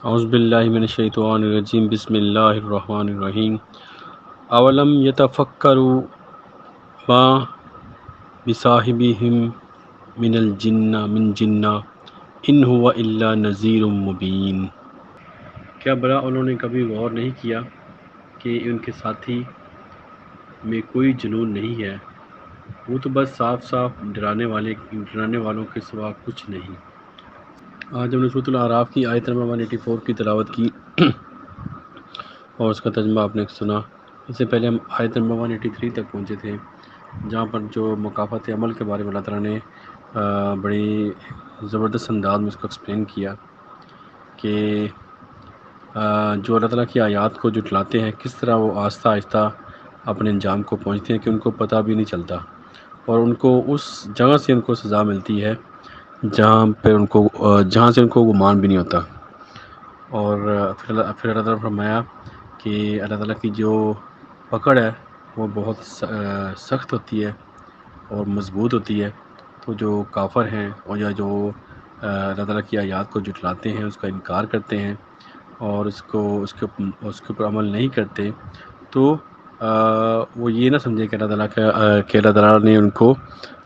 اعوذ باللہ من الشیطان الرجیم بسم اللہ الرحمن الرحیم اولم یتفکروا ما بصاحبہم من جنہ ان هو الا نذیر مبین۔ کیا بلا انہوں نے کبھی غور نہیں کیا کہ ان کے ساتھی میں کوئی جنون نہیں ہے، وہ تو بس صاف صاف ڈرانے والوں کے سوا کچھ نہیں۔ آج ہم نے سورۃ الاعراف کی آیت نمبر 184 کی تلاوت کی اور اس کا ترجمہ آپ نے سنا۔ اس سے پہلے ہم آیت نمبر 183 تک پہنچے تھے، جہاں پر جو مکافات عمل کے بارے میں اللہ تعالیٰ نے بڑی زبردست انداز میں اس کو ایکسپلین کیا کہ جو اللہ تعالیٰ کی آیات کو جھٹلاتے ہیں کس طرح وہ آہستہ آہستہ اپنے انجام کو پہنچتے ہیں کہ ان کو پتہ بھی نہیں چلتا، اور ان کو اس جگہ سے ان کو سزا ملتی ہے جہاں سے ان کو گمان بھی نہیں ہوتا۔ اور پھر اللہ تعالیٰ نے فرمایا کہ اللہ تعالیٰ کی جو پکڑ ہے وہ بہت سخت ہوتی ہے اور مضبوط ہوتی ہے، تو جو کافر ہیں اور یا جو اللہ تعالیٰ کی آیات کو جھٹلاتے ہیں، اس کا انکار کرتے ہیں اور اس کے اوپر عمل نہیں کرتے، تو وہ یہ نہ سمجھے کہ اللہ تعالیٰ نے ان کو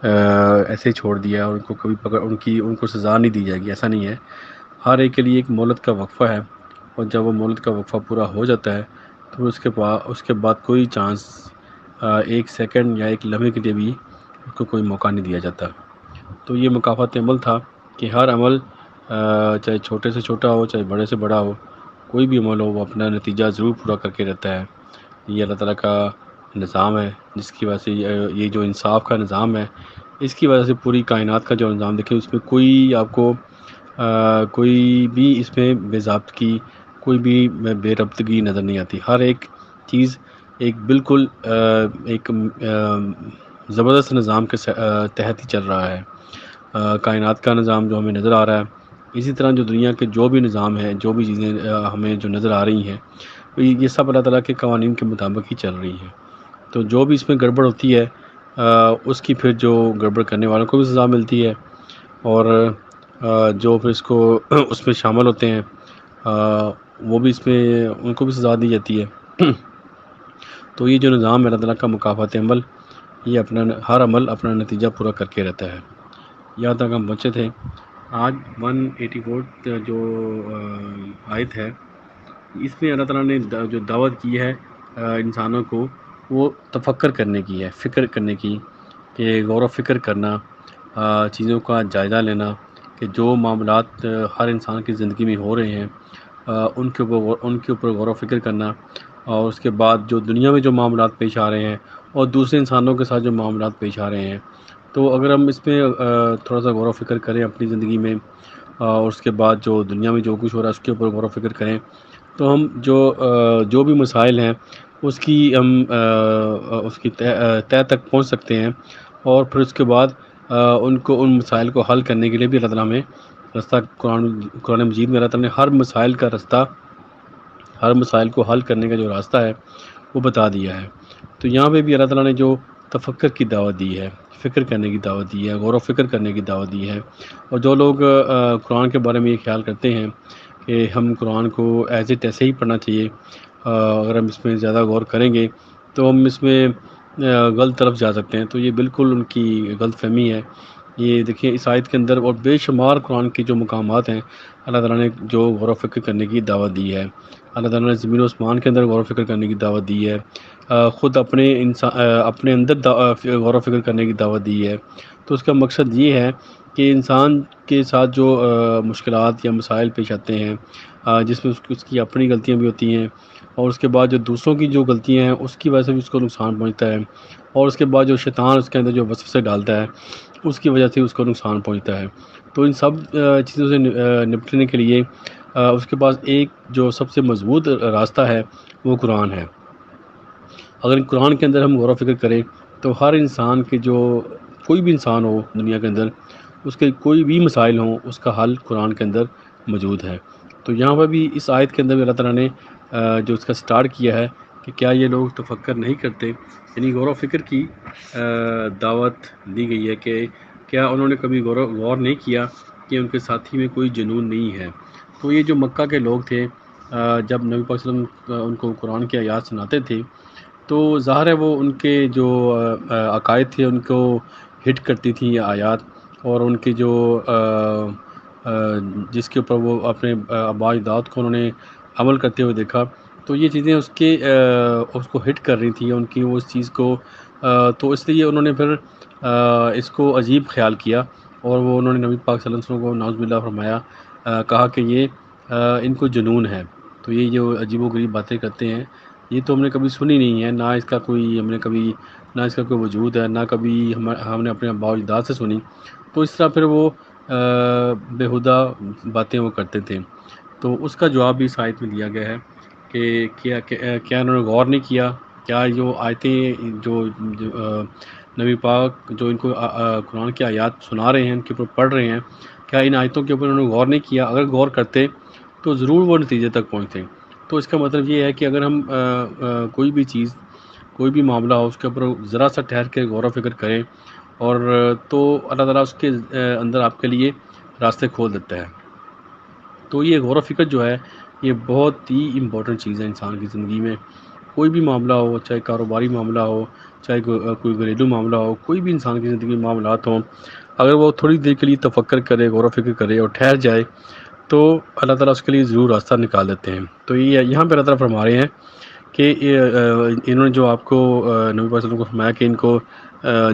ایسے ہی چھوڑ دیا اور ان کو کبھی ان کو سزا نہیں دی جائے گی۔ ایسا نہیں ہے، ہر ایک کے لیے ایک مہلت کا وقفہ ہے، اور جب وہ مہلت کا وقفہ پورا ہو جاتا ہے تو اس کے بعد کوئی چانس ایک سیکنڈ یا ایک لمحے کے لیے بھی اس کو کوئی موقع نہیں دیا جاتا۔ تو یہ مکافات عمل تھا کہ ہر عمل چاہے چھوٹے سے چھوٹا ہو چاہے بڑے سے بڑا ہو، کوئی بھی عمل ہو وہ اپنا نتیجہ ضرور پورا کر کے رہتا ہے۔ یہ اللہ تعالیٰ کا نظام ہے، جس کی وجہ سے یہ جو انصاف کا نظام ہے، اس کی وجہ سے پوری کائنات کا جو نظام دیکھیں اس میں کوئی بھی اس میں بے ضابطگی، کوئی بھی بے ربطگی نظر نہیں آتی۔ ہر ایک چیز ایک بالکل ایک زبردست نظام کے تحت ہی چل رہا ہے۔ کائنات کا نظام جو ہمیں نظر آ رہا ہے، اسی طرح جو دنیا کے جو بھی نظام ہے، جو بھی چیزیں ہمیں جو نظر آ رہی ہیں، یہ سب اللہ تعالیٰ کے قوانین کے مطابق ہی چل رہی ہیں۔ تو جو بھی اس میں گڑبڑ ہوتی ہے اس کی پھر جو گڑبڑ کرنے والوں کو بھی سزا ملتی ہے، اور جو پھر اس میں شامل ہوتے ہیں وہ بھی اس میں ان کو بھی سزا دی جاتی ہے۔ تو یہ جو نظام ہے اللہ تعالیٰ کا مکافات عمل، یہ ہر عمل اپنا نتیجہ پورا کر کے رہتا ہے۔ یہاں تک ہم پہنچے تھے۔ آج 184 جو آیت ہے، اس میں اللہ تعالیٰ نے جو دعوت کی ہے انسانوں کو، وہ تفکر کرنے کی ہے، فکر کرنے کی، کہ غور و فکر کرنا، چیزوں کا جائزہ لینا، کہ جو معاملات ہر انسان کی زندگی میں ہو رہے ہیں ان کے اوپر غور و فکر کرنا، اور اس کے بعد جو دنیا میں جو معاملات پیش آ رہے ہیں اور دوسرے انسانوں کے ساتھ جو معاملات پیش آ رہے ہیں، تو اگر ہم اس میں تھوڑا سا غور و فکر کریں اپنی زندگی میں، اور اس کے بعد جو دنیا میں جو کچھ ہو رہا ہے اس کے اوپر غور و فکر کریں، تو ہم جو بھی مسائل ہیں اس کی تہ تک پہنچ سکتے ہیں، اور پھر اس کے بعد ان مسائل کو حل کرنے کے لیے بھی اللہ تعالیٰ ہمیں رستہ قرآن مجید میں اللہ تعالیٰ نے ہر مسائل کو حل کرنے کا جو راستہ ہے وہ بتا دیا ہے۔ تو یہاں پہ بھی اللہ تعالیٰ نے جو تفکر کی دعوت دی ہے، فکر کرنے کی دعوت دی ہے، غور و فکر کرنے کی دعوت دی ہے، اور جو لوگ قرآن کے بارے میں یہ خیال کرتے ہیں کہ ہم قرآن کو ایز اٹ ایسے ہی پڑھنا چاہیے، اگر ہم اس میں زیادہ غور کریں گے تو ہم اس میں غلط طرف جا سکتے ہیں، تو یہ بالکل ان کی غلط فہمی ہے۔ یہ دیکھیں اس آیت کے اندر اور بے شمار قرآن کے جو مقامات ہیں، اللہ تعالیٰ نے جو غور و فکر کرنے کی دعوت دی ہے، اللہ تعالیٰ نے زمین و آسمان کے اندر غور و فکر کرنے کی دعوت دی ہے، خود اپنے اندر غور و فکر کرنے کی دعوت دی ہے۔ تو اس کا مقصد یہ ہے کہ انسان کے ساتھ جو مشکلات یا مسائل پیش آتے ہیں، جس میں اس کی اپنی غلطیاں بھی ہوتی ہیں، اور اس کے بعد جو دوسروں کی جو غلطیاں ہیں اس کی وجہ سے بھی اس کو نقصان پہنچتا ہے، اور اس کے بعد جو شیطان اس کے اندر جو وسوسے ڈالتا ہے اس کی وجہ سے اس کو نقصان پہنچتا ہے۔ تو ان سب چیزوں سے نپٹنے کے لیے اس کے پاس ایک جو سب سے مضبوط راستہ ہے وہ قرآن ہے۔ اگر قرآن کے اندر ہم غور و فکر کریں تو ہر انسان کے کوئی بھی انسان ہو دنیا کے اندر، اس کے کوئی بھی مسائل ہوں، اس کا حل قرآن کے اندر موجود ہے۔ تو یہاں پر بھی اس آیت کے اندر بھی اللہ تعالیٰ نے جو اس کا سٹارٹ کیا ہے کہ کیا یہ لوگ تفکر نہیں کرتے، یعنی غور و فکر کی دعوت دی گئی ہے کہ کیا انہوں نے کبھی غور نہیں کیا کہ ان کے ساتھی میں کوئی جنون نہیں ہے۔ تو یہ جو مکہ کے لوگ تھے جب نبی پاک صلی اللہ علیہ وسلم ان کو قرآن کی آیات سناتے تھے تو ظاہر ہے وہ ان کے جو عقائد تھے ان کو ہٹ کرتی تھیں یہ آیات، اور ان کے جو جس کے اوپر وہ اپنے آباء اجداد کو انہوں نے عمل کرتے ہوئے دیکھا، تو یہ چیزیں اس کو ہٹ کر رہی تھیں ان کی وہ اس چیز کو، تو اس لیے انہوں نے پھر اس کو عجیب خیال کیا، اور وہ انہوں نے نبی پاک صلی اللہ علیہ وسلم کو نعوذ باللہ فرمایا، کہا کہ یہ ان کو جنون ہے، تو یہ جو عجیب و غریب باتیں کرتے ہیں یہ تو ہم نے کبھی سنی نہیں ہے، نہ اس کا کوئی ہم نے کبھی، نہ اس کا کوئی وجود ہے، نہ کبھی ہم نے اپنے آباء و اجداد سے سنی، تو اس طرح پھر وہ بیہودہ باتیں وہ کرتے تھے۔ تو اس کا جواب بھی اس آیت میں دیا گیا ہے کہ کیا انہوں نے غور نہیں کیا، کیا جو آیتیں جو نبی پاک جو ان کو قرآن کی آیات سنا رہے ہیں ان کے اوپر پڑھ رہے ہیں، کیا ان آیتوں کے اوپر انہوں نے غور نہیں کیا؟ اگر غور کرتے تو ضرور وہ نتیجے تک پہنچتے۔ تو اس کا مطلب یہ ہے کہ اگر ہم کوئی بھی چیز، کوئی بھی معاملہ ہو، اس کے اوپر ذرا سا ٹھہر کے غور و فکر کریں، اور تو اللہ تعالیٰ اس کے اندر آپ کے لیے راستے کھول دیتا ہے۔ تو یہ غور و فکر جو ہے یہ بہت ہی امپورٹنٹ چیز ہے انسان کی زندگی میں۔ کوئی بھی معاملہ ہو، چاہے کاروباری معاملہ ہو، چاہے کوئی گھریلو معاملہ ہو، کوئی بھی انسان کی زندگی میں معاملات ہوں، اگر وہ تھوڑی دیر کے لیے تفکر کرے، غور و فکر کرے اور ٹھہر جائے تو اللہ تعالیٰ اس کے لیے ضرور راستہ نکال دیتے ہیں۔ تو یہ یہاں پہ اللہ تعالیٰ فرما رہے ہیں کہ انہوں نے جو آپ کو نبی پاک صلی اللہ علیہ وسلم کو فرمایا کہ ان کو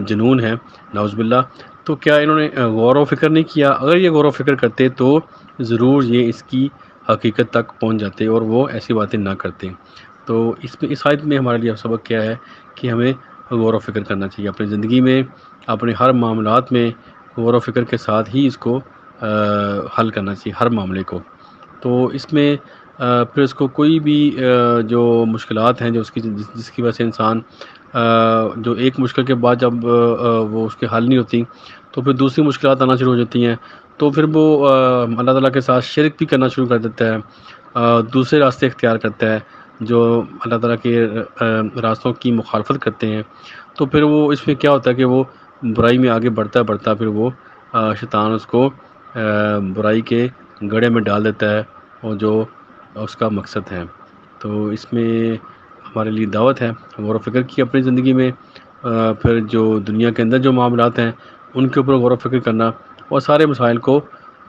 جنون ہے نعوذ باللہ، تو کیا انہوں نے غور و فکر نہیں کیا؟ اگر یہ غور و فکر کرتے تو ضرور یہ اس کی حقیقت تک پہنچ جاتے اور وہ ایسی باتیں نہ کرتے۔ تو اس آیت میں ہمارے لیے سبق کیا ہے کہ ہمیں غور و فکر کرنا چاہیے اپنی زندگی میں، اپنے ہر معاملات میں غور و فکر کے ساتھ ہی اس کو حل کرنا چاہیے ہر معاملے کو۔ تو اس میں پھر اس کو کوئی بھی جو مشکلات ہیں جو جس کی وجہ سے انسان جو ایک مشکل کے بعد جب وہ اس کے حل نہیں ہوتی تو پھر دوسری مشکلات آنا شروع ہو جاتی ہیں، تو پھر وہ اللہ تعالیٰ کے ساتھ شرک بھی کرنا شروع کر دیتا ہے، دوسرے راستے اختیار کرتا ہے جو اللہ تعالیٰ کے راستوں کی مخالفت کرتے ہیں۔ تو پھر وہ اس میں کیا ہوتا ہے کہ وہ برائی میں آگے بڑھتا بڑھتا پھر وہ شیطان اس کو برائی کے گڑھے میں ڈال دیتا ہے، اور جو اس کا مقصد ہے۔ تو اس میں ہمارے لیے دعوت ہے غور و فکر کی اپنی زندگی میں، پھر جو دنیا کے اندر جو معاملات ہیں ان کے اوپر غور و فکر کرنا، اور سارے مسائل کو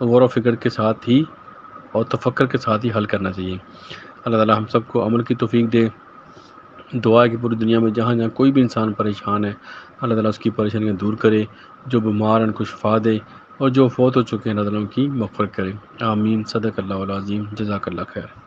غور و فکر کے ساتھ ہی اور تفکر کے ساتھ ہی حل کرنا چاہیے۔ اللہ تعالیٰ ہم سب کو عمل کی توفیق دے۔ دعا ہے کہ پوری دنیا میں جہاں جہاں کوئی بھی انسان پریشان ہے اللہ تعالیٰ اس کی پریشانیاں دور کرے، جو بیمار ہیں ان کو شفا دے، اور جو فوت ہو چکے ہیں اللہ تعالیٰ ان کی مغفرت کرے۔ آمین۔ صدق اللہ العظیم۔ جزاک اللہ خیر۔